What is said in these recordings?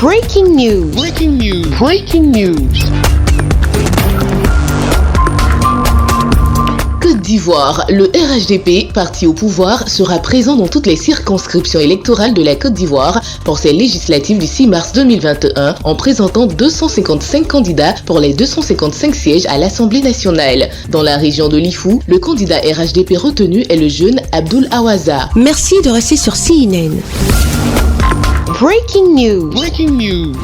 Breaking news. Breaking news. Breaking news. Côte d'Ivoire, le RHDP, parti au pouvoir, sera présent dans toutes les circonscriptions électorales de la Côte d'Ivoire pour ces législatives du 6 mars 2021 en présentant 255 candidats pour les 255 sièges à l'Assemblée nationale. Dans la région de l'Ifou, le candidat RHDP retenu est le jeune Abdoul Awaza. Merci de rester sur CNN. Breaking news. Breaking news.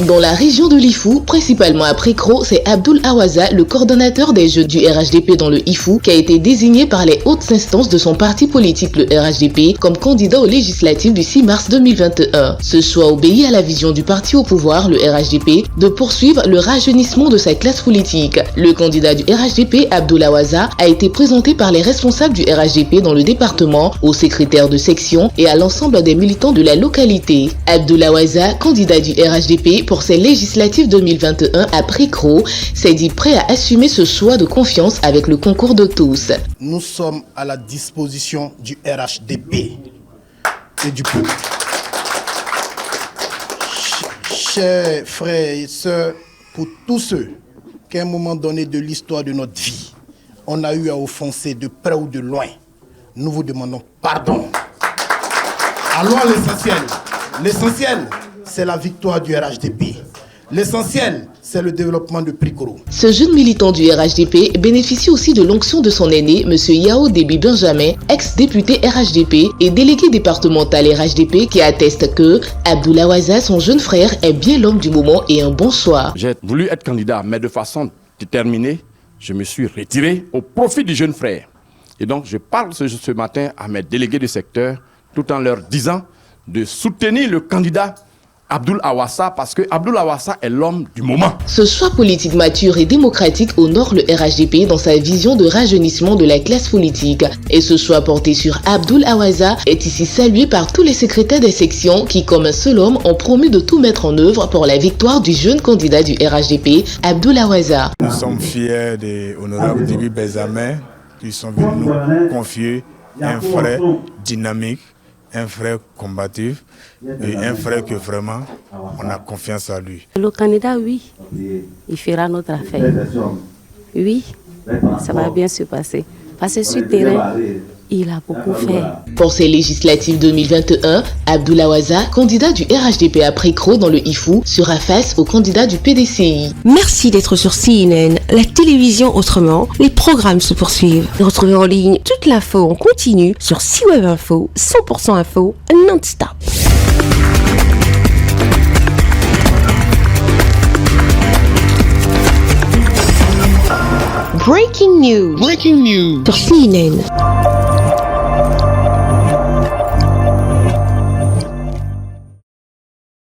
Dans la région de l'Ifou, principalement à Précro, c'est Abdoul Awaza, le coordonnateur des jeunes du RHDP dans le Ifou, qui a été désigné par les hautes instances de son parti politique, le RHDP, comme candidat aux législatives du 6 mars 2021. Ce choix obéit à la vision du parti au pouvoir, le RHDP, de poursuivre le rajeunissement de sa classe politique. Le candidat du RHDP, Abdoul Awaza, a été présenté par les responsables du RHDP dans le département, aux secrétaires de section et à l'ensemble des militants de la localité. Abdoul Awaza, candidat du RHDP, pour ces législatives 2021 à Précro, s'est dit prêt à assumer ce choix de confiance avec le concours de tous. Nous sommes à la disposition du RHDP et du peuple. Chers frères et sœurs, pour tous ceux qu'à un moment donné de l'histoire de notre vie, on a eu à offenser de près ou de loin, nous vous demandons pardon. Allons à l'essentiel. L'essentiel, c'est la victoire du RHDP. L'essentiel, c'est le développement de Précro. Ce jeune militant du RHDP bénéficie aussi de l'onction de son aîné, M. Yao Déby Benjamin, ex-député RHDP et délégué départemental RHDP, qui atteste que Abdoul Awaza, son jeune frère, est bien l'homme du moment et un bon choix. J'ai voulu être candidat, mais de façon déterminée, je me suis retiré au profit du jeune frère. Et donc, je parle ce matin à mes délégués de secteur, tout en leur disant de soutenir le candidat Abdoul Awaza, parce que Abdoul Awaza est l'homme du moment. Ce choix politique mature et démocratique honore le RHDP dans sa vision de rajeunissement de la classe politique. Et ce choix porté sur Abdoul Awaza est ici salué par tous les secrétaires des sections qui, comme un seul homme, ont promis de tout mettre en œuvre pour la victoire du jeune candidat du RHDP, Abdoul Awaza. Nous sommes fiers des honorables Déby Benjamin qui sont venus nous confier un frère dynamique, un frère combatif et un frère que vraiment on a confiance à lui. Le candidat, oui, il fera notre affaire. Oui, ça va bien se passer. Parce que sur le terrain, il a beaucoup fait. Pour ces législatives 2021, Abdoul Awaza, candidat du RHDP à Précro dans le Ifou, sera face au candidat du PDCI. Merci d'être sur CNN, la télévision autrement. Les programmes se poursuivent. Retrouvez en ligne toute l'info en continu sur C-Web Info, 100% info, non-stop. Breaking news. Breaking news. Sur CNN.